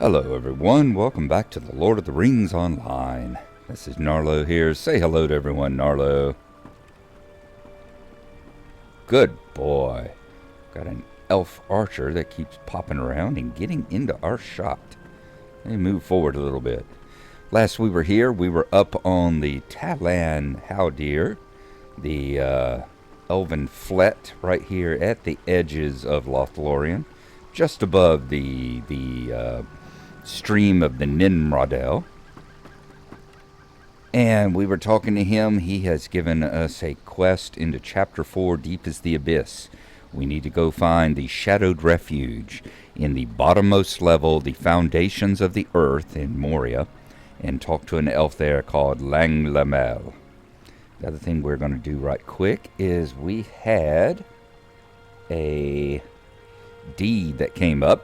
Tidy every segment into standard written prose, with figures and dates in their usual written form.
Hello everyone, welcome back to the Lord of the Rings Online. This is Gnarlo here. Say hello to everyone, Gnarlo. Good boy. Got an elf archer that keeps popping around and getting into our shot. Let me move forward a little bit. Last we were here, we were up on the Talan Haldir, the elven flet right here at the edges of Lothlorien, just above the stream of the Ninmrodel. And we were talking to him. He has given us a quest into Chapter 4, Deep as the Abyss. We need to go find the Shadowed Refuge in the bottommost level, the foundations of the earth in Moria, and talk to an elf there called Langlamel. The other thing we're going to do right quick is we had a deed that came up.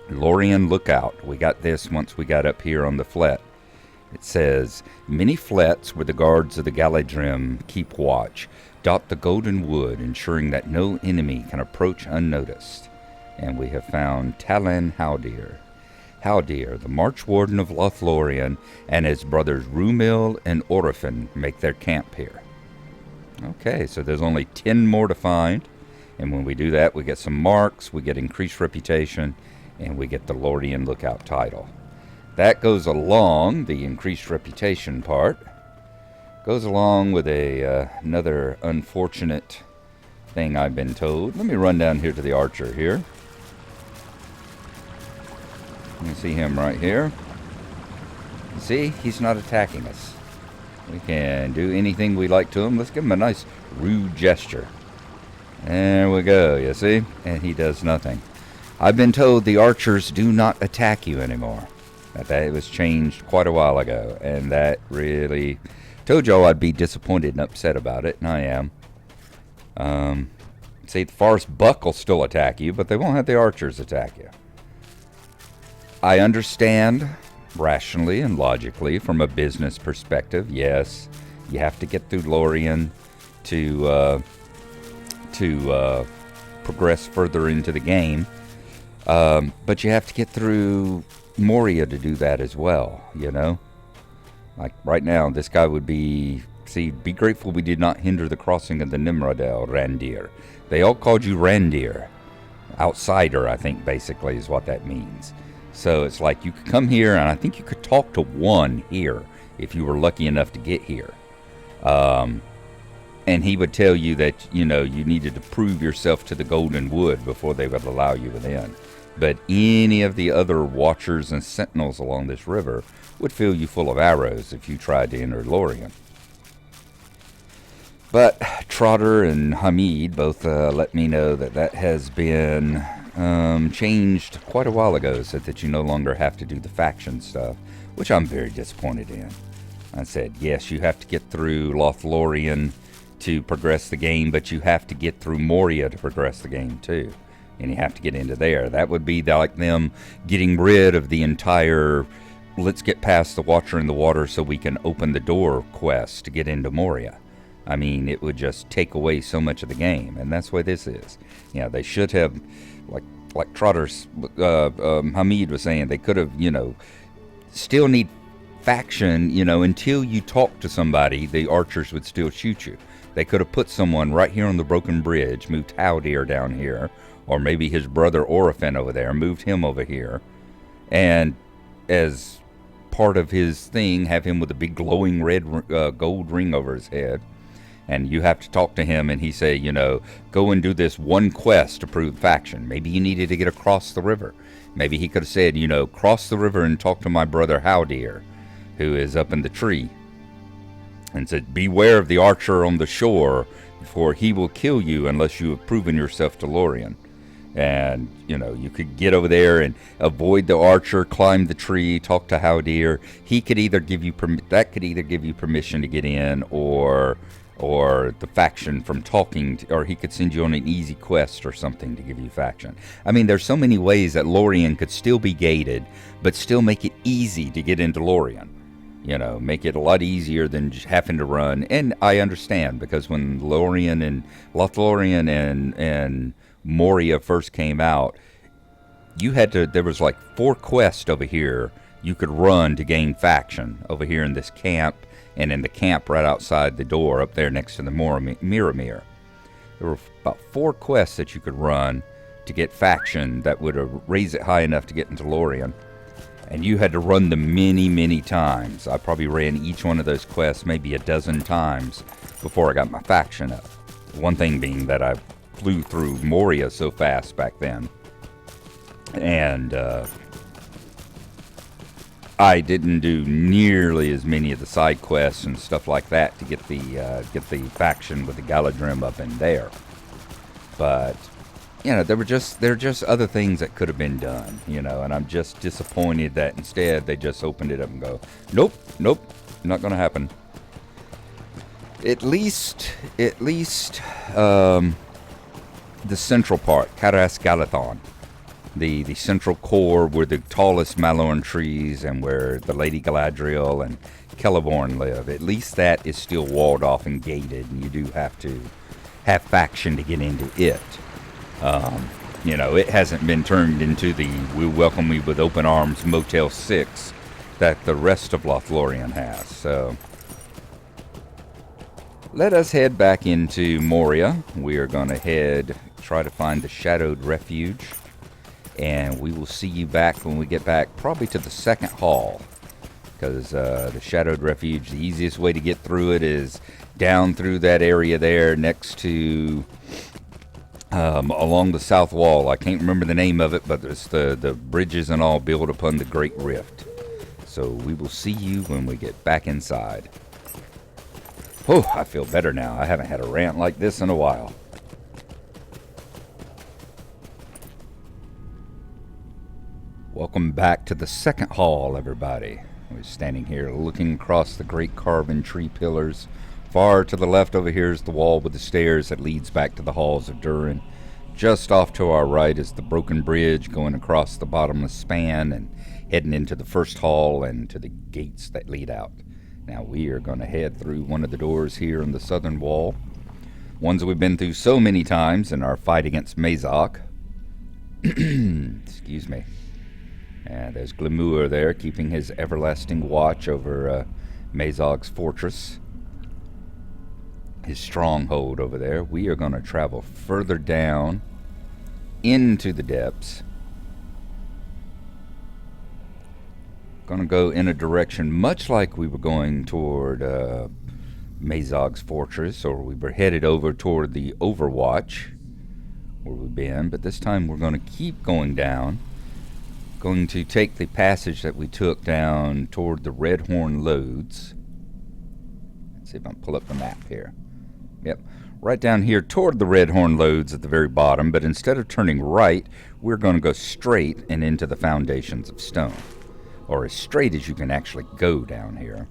Lorien Lookout. We got this once we got up here on the flet. It says, many flets where the guards of the Galadrim keep watch dot the golden wood, ensuring that no enemy can approach unnoticed. And we have found Talan Haldir. Haldir, the March Warden of Lothlorien, and his brothers Rumil and Orifin make their camp here. Okay, so there's only 10 more to find. And when we do that, we get some marks, we get increased reputation, and we get the Lorien Lookout title. That goes along, the increased reputation part, goes along with another unfortunate thing I've been told. Let me run down here to the archer here. You can see him right here. See, he's not attacking us. We can do anything we like to him. Let's give him a nice rude gesture. There we go, you see? And he does nothing. I've been told the archers do not attack you anymore. That was changed quite a while ago, and that really told y'all I'd be disappointed and upset about it, and I am. See, the forest buck will still attack you, but they won't have the archers attack you. I understand rationally and logically from a business perspective. Yes, you have to get through Lorien to progress further into the game. But you have to get through Moria to do that as well, you know? Like right now, this guy would be grateful we did not hinder the crossing of the Ninmrodel, Randir. They all called you Randir. Outsider, I think, basically, is what that means. So it's like you could come here, and I think you could talk to one here if you were lucky enough to get here. And he would tell you that, you know, you needed to prove yourself to the Golden Wood before they would allow you within. But any of the other watchers and sentinels along this river would fill you full of arrows if you tried to enter Lorien. But Trotter and Hamid both let me know that has been changed quite a while ago, so that you no longer have to do the faction stuff, which I'm very disappointed in. I said, yes, you have to get through Lothlorien to progress the game, but you have to get through Moria to progress the game too. And you have to get into there. That would be like them getting rid of the entire let's get past the Watcher in the Water so we can open the door quest to get into Moria. I mean, it would just take away so much of the game, and that's what this is. You know, they should have, like Trotter's, Hamid was saying, they could have, you know, still need faction, you know, until you talk to somebody, the archers would still shoot you. They could have put someone right here on the broken bridge, moved Haldir down here, or maybe his brother Orifin over there, moved him over here, and as part of his thing, have him with a big glowing red gold ring over his head, and you have to talk to him, and he say, you know, go and do this one quest to prove faction. Maybe you needed to get across the river. Maybe he could have said, you know, cross the river and talk to my brother Haldir, who is up in the tree, and said, beware of the archer on the shore, for he will kill you unless you have proven yourself to Lorien. And, you know, you could get over there and avoid the archer, climb the tree, talk to Haldir. He could either give you permission to get in, or the faction from talking, or he could send you on an easy quest or something to give you faction. I mean, there's so many ways that Lorien could still be gated, but still make it easy to get into Lorien. You know, make it a lot easier than just having to run. And I understand, because when Lothlorien and Moria first came out, you had to, there was like 4 quests over here you could run to gain faction over here in this camp, and in the camp right outside the door up there next to the Mirror. There were about 4 quests that you could run to get faction that would raise it high enough to get into Lorien. And you had to run them many, many times. I probably ran each one of those quests maybe a dozen times before I got my faction up. One thing being that I flew through Moria so fast back then. And I didn't do nearly as many of the side quests and stuff like that to get the faction with the Galadrim up in there. But you know, there are just other things that could have been done, you know, and I'm just disappointed that instead they just opened it up and go, nope, not going to happen. At least, the central part, Caras Galadhon, the central core where the tallest Malorn trees and where the Lady Galadriel and Celeborn live, at least that is still walled off and gated, and you do have to have faction to get into it. You know, it hasn't been turned into the "we welcome you with open arms" Motel 6 that the rest of Lothlorien has. So let us head back into Moria. We are going to try to find the Shadowed Refuge, and we will see you back when we get back, probably to the second hall, because the Shadowed Refuge, the easiest way to get through it is down through that area there next to along the south wall. I can't remember the name of it, but it's the bridges and all built upon the Great Rift. So we will see you when we get back inside. Oh, I feel better now. I haven't had a rant like this in a while. Welcome back to the second hall, everybody. We're standing here looking across the great carven tree pillars. Far to the left over here is the wall with the stairs that leads back to the halls of Durin. Just off to our right is the broken bridge going across the bottomless span and heading into the first hall and to the gates that lead out. Now we are going to head through one of the doors here on the southern wall. Ones we've been through so many times in our fight against Mazog. Excuse me. And there's Glamour there, keeping his everlasting watch over Mazog's fortress. His stronghold over there. We are going to travel further down into the depths. Going to go in a direction much like we were going toward Mazog's fortress, or we were headed over toward the Overwatch where we've been, but this time we're going to keep going down. Going to take the passage that we took down toward the Redhorn Lodes. Let's see if I can pull up the map here. Yep, right down here toward the Redhorn Lodes at the very bottom, but instead of turning right, we're going to go straight and into the Foundations of Stone. Or as straight as you can actually go down here.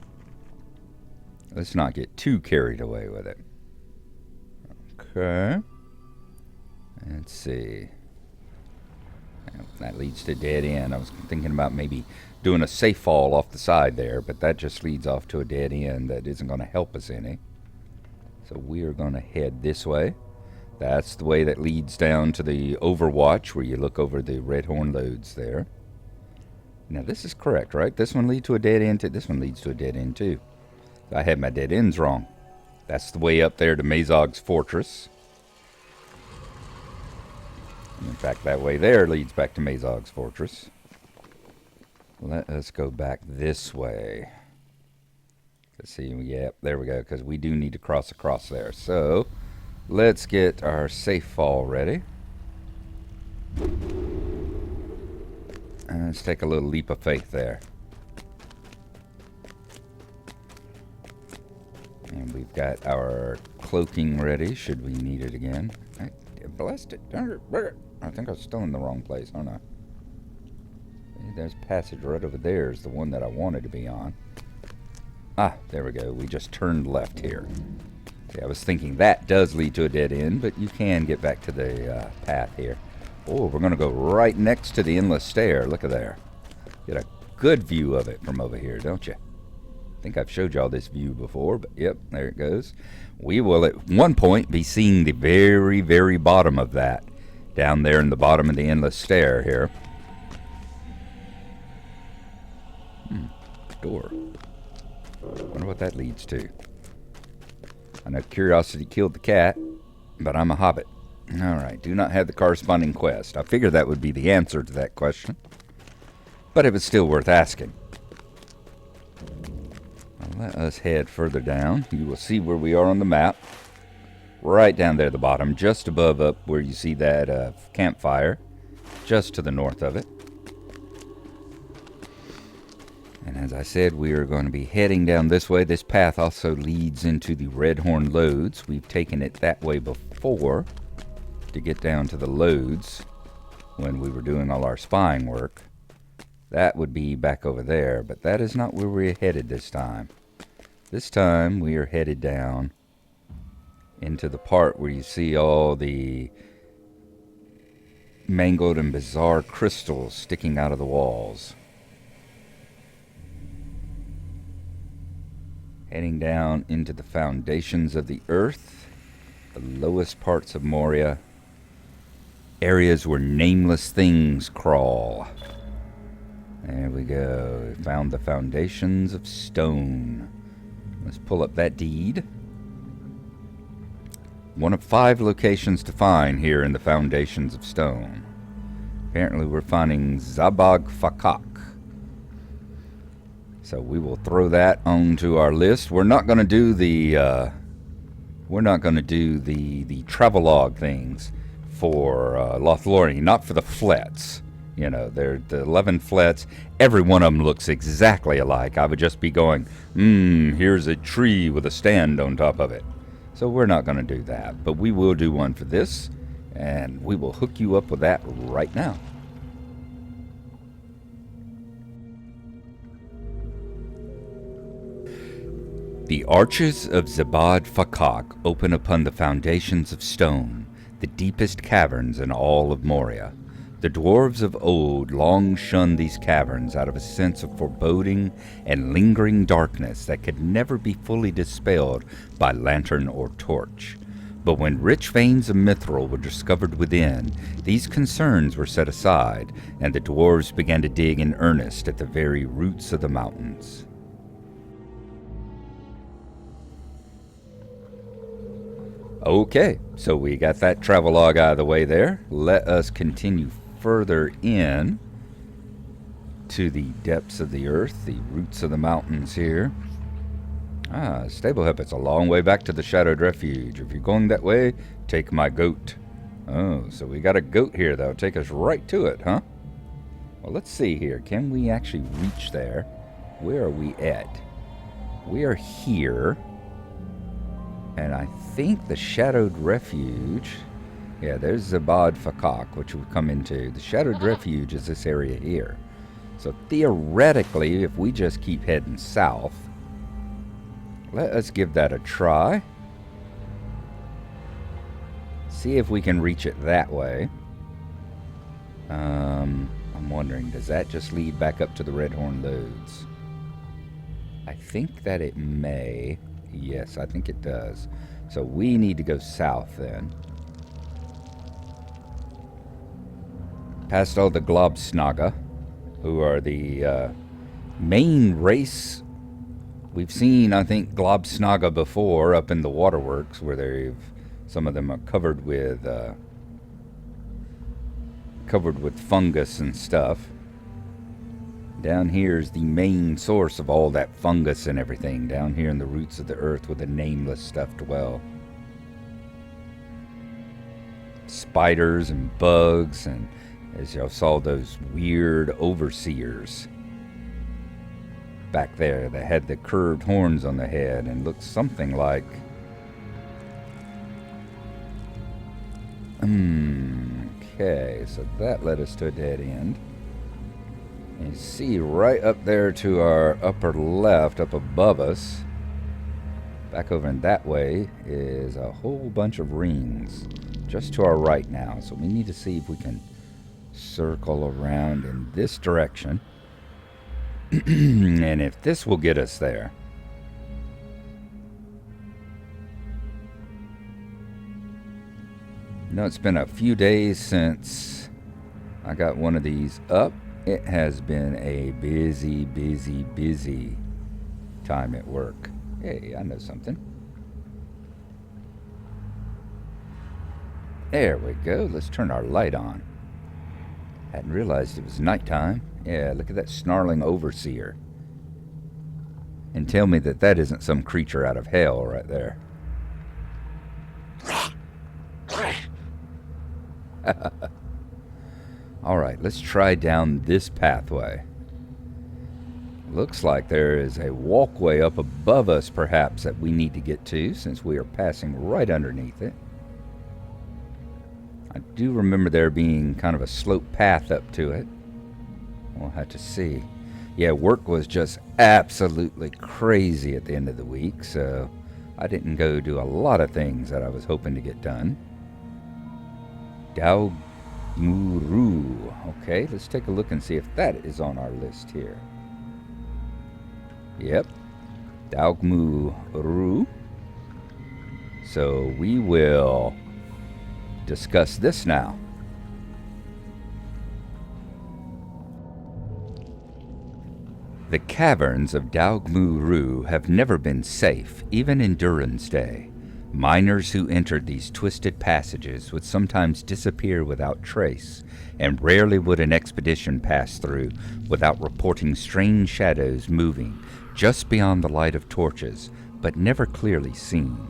Let's not get too carried away with it. Okay. Let's see. That leads to a dead end. I was thinking about maybe doing a safe fall off the side there, but that just leads off to a dead end that isn't going to help us any. So we are going to head this way. That's the way that leads down to the Overwatch, where you look over the Redhorn Lodes there. Now this is correct, right? This one leads to a dead end too. This one leads to a dead end too. I had my dead ends wrong. That's the way up there to Mazog's fortress. In fact, that way there leads back to Mazog's fortress. Let us go back this way. Let's see, yep, there we go, because we do need to cross across there. So, let's get our safe fall ready. And let's take a little leap of faith there. And we've got our cloaking ready, should we need it again. Blessed it. I think I was still in the wrong place, aren't I? There's passage right over there is the one that I wanted to be on. Ah, there we go. We just turned left here. See, I was thinking that does lead to a dead end, but you can get back to the path here. Oh, we're going to go right next to the endless stair. Look at there. Get a good view of it from over here, don't you? I think I've showed y'all this view before, but yep, there it goes. We will at one point be seeing the very, very bottom of that. Down there in the bottom of the endless stair here. door. Wonder what that leads to. I know curiosity killed the cat, but I'm a hobbit. Alright, do not have the corresponding quest. I figured that would be the answer to that question, but it was still worth asking. Now let us head further down. You will see where we are on the map. Right down there at the bottom, just above up where you see that campfire, just to the north of it. And as I said, we are going to be heading down this way. This path also leads into the Redhorn Lodes. We've taken it that way before to get down to the Lodes when we were doing all our spying work. That would be back over there, but that is not where we're headed this time. This time we are headed down into the part where you see all the mangled and bizarre crystals sticking out of the walls. Heading down into the foundations of the earth, the lowest parts of Moria, areas where nameless things crawl. There we go. We found the foundations of stone. Let's pull up that deed. One of 5 locations to find here in the foundations of stone. Apparently we're finding Zabog Fakak. So we will throw that onto our list. We're not going to do the travelogue things for Lothlorien, not for the flets. You know, they're the 11 flets. Every one of them looks exactly alike. I would just be going, here's a tree with a stand on top of it. So we're not going to do that. But we will do one for this, and we will hook you up with that right now. The arches of Zabad Fakak open upon the foundations of stone, the deepest caverns in all of Moria. The dwarves of old long shunned these caverns out of a sense of foreboding and lingering darkness that could never be fully dispelled by lantern or torch. But when rich veins of mithril were discovered within, these concerns were set aside, and the dwarves began to dig in earnest at the very roots of the mountains. Okay, so we got that travelogue out of the way there. Let us continue further in to the depths of the earth, the roots of the mountains here. Stablehup, it's a long way back to the Shadowed Refuge. If you're going that way, take my goat. Oh, so we got a goat here that'll take us right to it, huh? Well, let's see here. Can we actually reach there? Where are we at? We are here. And I think the Shadowed Refuge... Yeah, there's Zabad Fakak, which we'll come into. The Shadowed Refuge is this area here. So theoretically, if we just keep heading south, let us give that a try. See if we can reach it that way. I'm wondering, does that just lead back up to the Redhorn Lodes? I think that it may. Yes, I think it does. So we need to go south then. Past all the Globsnaga, who are the main race. We've seen, I think, Globsnaga before up in the waterworks, where some of them are covered with fungus and stuff. Down here is the main source of all that fungus and everything, down here in the roots of the earth where the nameless stuff dwell. Spiders and bugs, and as y'all saw, those weird overseers back there that had the curved horns on the head and looked something like... Okay, so that led us to a dead end. And you see right up there to our upper left, up above us, back over in that way, is a whole bunch of rings just to our right now. So we need to see if we can circle around in this direction. And if this will get us there. You know, it's been a few days since I got one of these up. It has been a busy, busy, busy time at work. Hey, I know something. There we go. Let's turn our light on. Hadn't realized it was nighttime. Yeah, look at that snarling overseer. And tell me that that isn't some creature out of hell right there. Alright, let's try down this pathway. Looks like there is a walkway up above us, perhaps, that we need to get to, since we are passing right underneath it. I do remember there being kind of a slope path up to it. We'll have to see. Yeah, work was just absolutely crazy at the end of the week, so I didn't go do a lot of things that I was hoping to get done. Daugmuru. Okay, let's take a look and see if that is on our list here. Yep. Daugmuru. So we will discuss this now. The caverns of Daugmuru have never been safe, even in Durin's day. Miners who entered these twisted passages would sometimes disappear without trace, and rarely would an expedition pass through without reporting strange shadows moving just beyond the light of torches, but never clearly seen.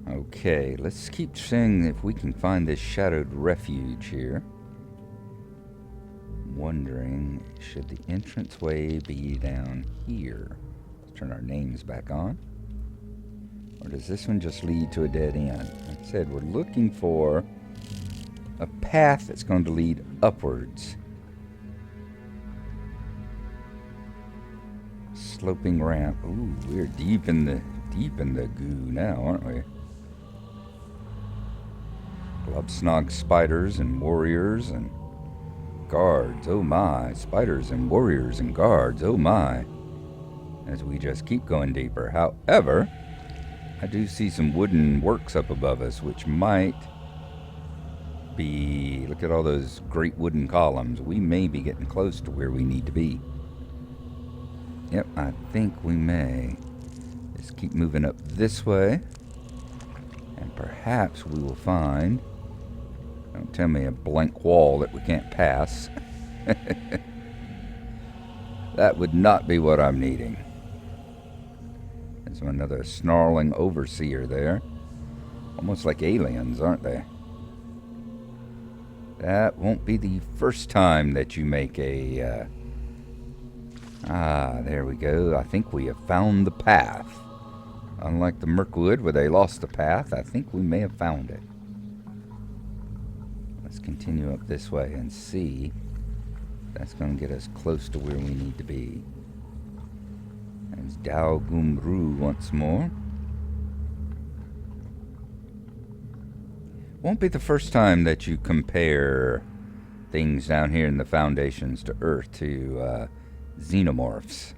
Okay, let's keep seeing if we can find this shadowed refuge here. I'm wondering, should the entranceway be down here? Let's turn our names back on. Or does this one just lead to a dead end? Like I said, we're looking for a path that's going to lead upwards. Sloping ramp. Ooh, we're deep in the goo now, aren't we? Glubsnog spiders and warriors and guards. Oh my. Spiders and warriors and guards. Oh my. As we just keep going deeper. However, I do see some wooden works up above us, which might be... Look at all those great wooden columns. We may be getting close to where we need to be. Yep, I think we may. Just keep moving up this way. And perhaps we will find... Don't tell me a blank wall that we can't pass. That would not be what I'm needing. There's another snarling overseer there. Almost like aliens, aren't they? That won't be the first time that you make a... there we go. I think we have found the path. Unlike the Mirkwood, where they lost the path, I think we may have found it. Let's continue up this way and see. That's going to get us close to where we need to be. There's Daugmuru once more. Won't be the first time that you compare things down here in the Foundations to Earth to xenomorphs.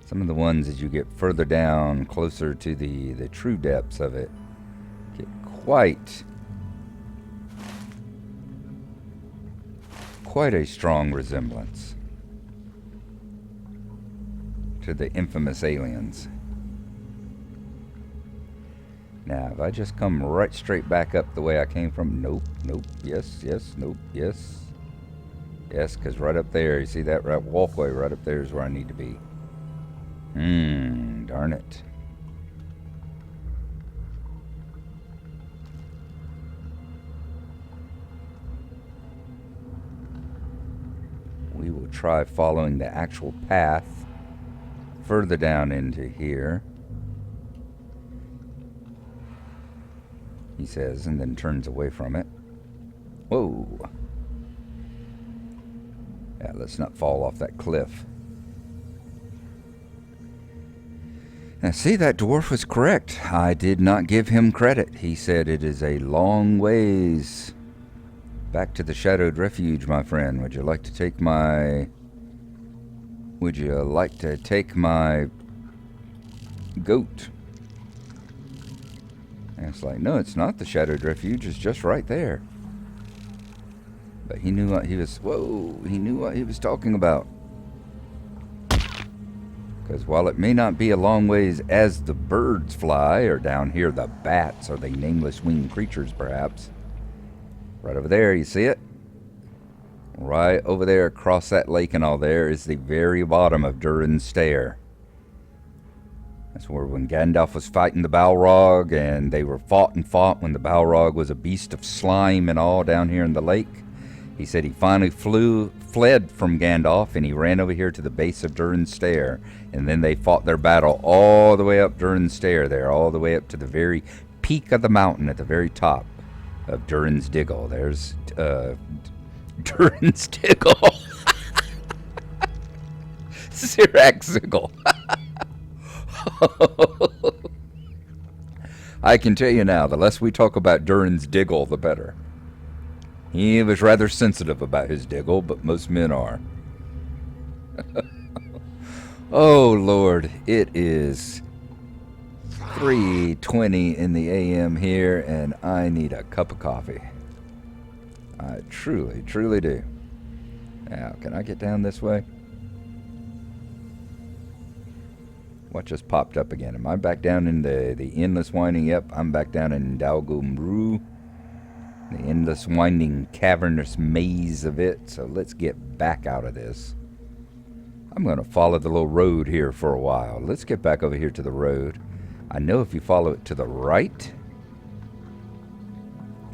Some of the ones as you get further down, closer to the true depths of it, get quite a strong resemblance to the infamous aliens. Now, if I just come right straight back up the way I came from, nope, yes, nope, yes. Yes, because right up there, you see that right walkway right up there is where I need to be. Darn it. We will try following the actual path further down into here. He says, and then turns away from it. Whoa. Yeah, let's not fall off that cliff. Now, see, that dwarf was correct. I did not give him credit. He said it is a long ways back to the shadowed refuge, my friend. Would you like to take my goat? And it's like, no, it's not. The Shadowed Refuge is just right there. But he knew what he was... Whoa! He knew what he was talking about. Because while it may not be a long ways as the birds fly, or down here the bats, or the nameless winged creatures perhaps. Right over there, you see it? Right over there across that lake and all there is the very bottom of Durin's Stair. That's where when Gandalf was fighting the Balrog, and they were fought when the Balrog was a beast of slime and all down here in the lake. He said he finally fled from Gandalf, and he ran over here to the base of Durin's Stair. And then they fought their battle all the way up Durin's Stair there, all the way up to the very peak of the mountain at the very top of Durin's Diggle. There's Durin's Diggle. Sirac Ziggle. I can tell you now, the less we talk about Durin's Diggle, the better. He was rather sensitive about his diggle, but most men are. Oh, Lord, it is 3:20 in the a.m. here, and I need a cup of coffee. I truly, truly do. Now, can I get down this way? What just popped up again? Am I back down in the endless winding? Yep, I'm back down in Dalgumru. The endless winding cavernous maze of it. So let's get back out of this. I'm going to follow the little road here for a while. Let's get back over here to the road. I know if you follow it to the right,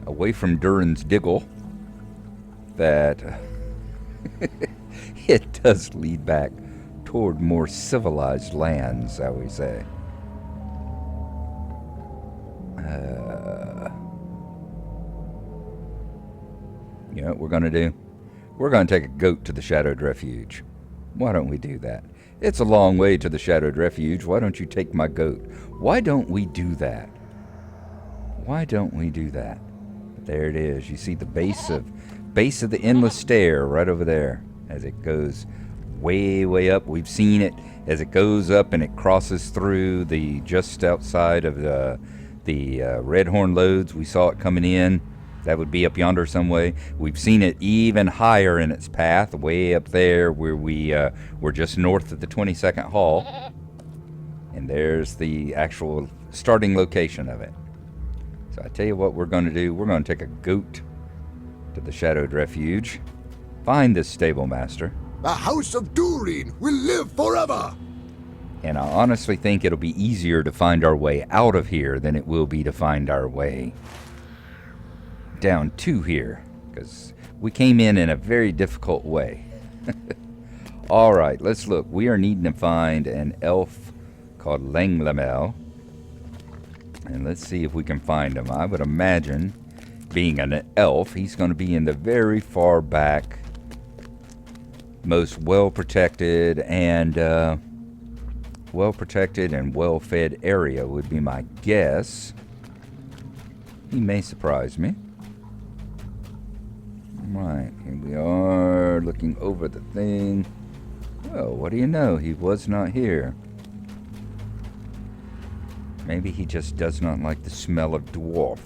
away from Durin's Diggle, that it does lead back toward more civilized lands, shall we say. You know what we're going to do? We're going to take a goat to the Shadowed Refuge. Why don't we do that? It's a long way to the Shadowed Refuge. Why don't you take my goat? Why don't we do that? Why don't we do that? There it is. You see the base of the endless stair right over there as it goes way, way up. We've seen it as it goes up and it crosses through the just outside of the Redhorn Lodes. We saw it coming in. That would be up yonder some way. We've seen it even higher in its path, way up there where we're just north of the 22nd Hall. And there's the actual starting location of it. So I tell you what we're going to do. We're going to take a goat to the Shadowed Refuge. Find this stable master. The House of Durin will live forever! And I honestly think it'll be easier to find our way out of here than it will be to find our way down to here, because we came in a very difficult way. All right, let's look. We are needing to find an elf called Langlamel, and let's see if we can find him. I would imagine, being an elf, he's going to be in the very far back, most well-protected and well-fed area would be my guess. He may surprise me. Right, here we are, looking over the thing. Well, what do you know? He was not here. Maybe he just does not like the smell of dwarf.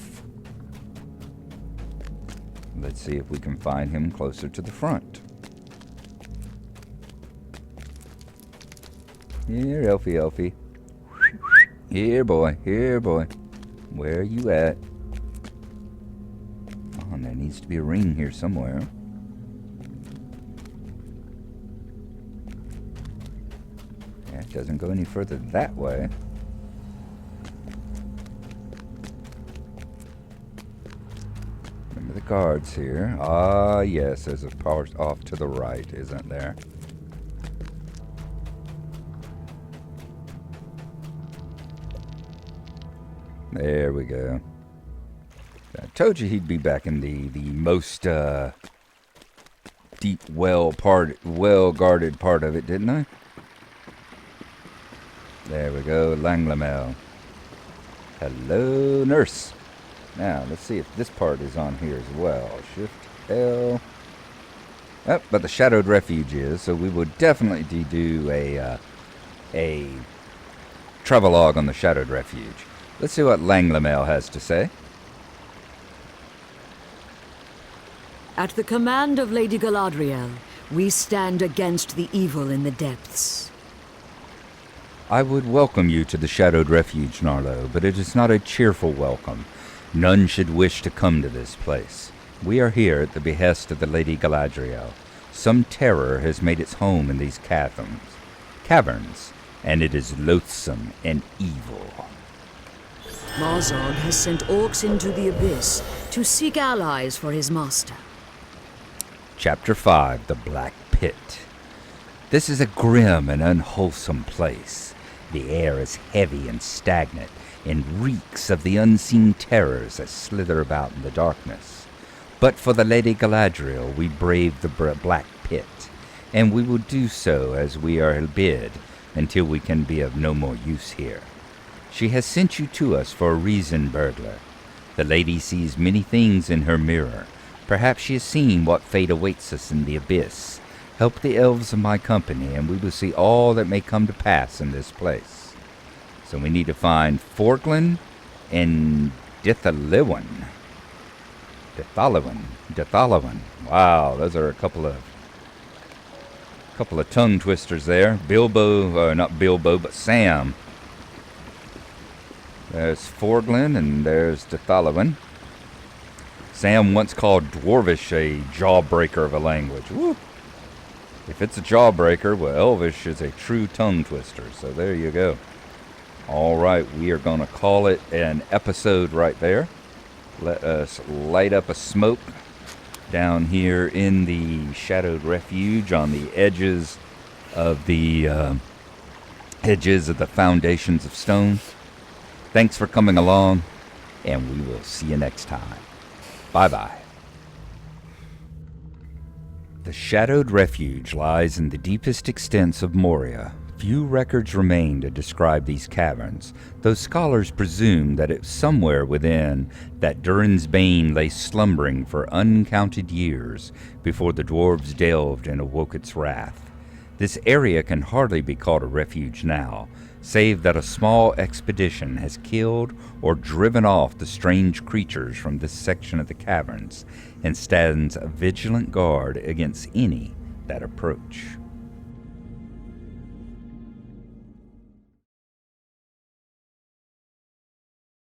Let's see if we can find him closer to the front. Here, Elfie, Elfie. Here, boy. Here, boy. Where are you at? Oh, there needs to be a ring here somewhere. Yeah, it doesn't go any further that way. Remember the guards here. Ah, yes, there's a part off to the right, isn't there? There we go. I told you he'd be back in the most deep, well-guarded part of it, didn't I? There we go, Langlamel. Hello, nurse. Now, let's see if this part is on here as well. Shift L. Oh, but the Shadowed Refuge is, so we would definitely do a travelogue on the Shadowed Refuge. Let's see what Langlamel has to say. At the command of Lady Galadriel, we stand against the evil in the depths. I would welcome you to the Shadowed Refuge, Gnarlo, but it is not a cheerful welcome. None should wish to come to this place. We are here at the behest of the Lady Galadriel. Some terror has made its home in these caverns, and it is loathsome and evil. Marzog has sent orcs into the abyss to seek allies for his master. Chapter 5, The Black Pit. This is a grim and unwholesome place. The air is heavy and stagnant, and reeks of the unseen terrors that slither about in the darkness. But for the Lady Galadriel, we brave the Black Pit, and we will do so as we are bid until we can be of no more use here. She has sent you to us for a reason, burglar. The lady sees many things in her mirror. Perhaps she has seen what fate awaits us in the abyss. Help the elves of my company, and we will see all that may come to pass in this place. So we need to find Forglin and Dithalwyn. Wow, those are a couple of tongue twisters there. Not Bilbo, but Sam. There's Forglin and there's Dithalwyn. Sam once called Dwarvish a jawbreaker of a language. Woo! If it's a jawbreaker, well, Elvish is a true tongue twister. So there you go. All right, we are going to call it an episode right there. Let us light up a smoke down here in the Shadowed Refuge on the edges of the foundations of stone. Thanks for coming along, and we will see you next time. Bye-bye. The Shadowed Refuge lies in the deepest extents of Moria. Few records remain to describe these caverns, though scholars presume that it's somewhere within that Durin's Bane lay slumbering for uncounted years before the dwarves delved and awoke its wrath. This area can hardly be called a refuge now, save that a small expedition has killed or driven off the strange creatures from this section of the caverns and stands a vigilant guard against any that approach.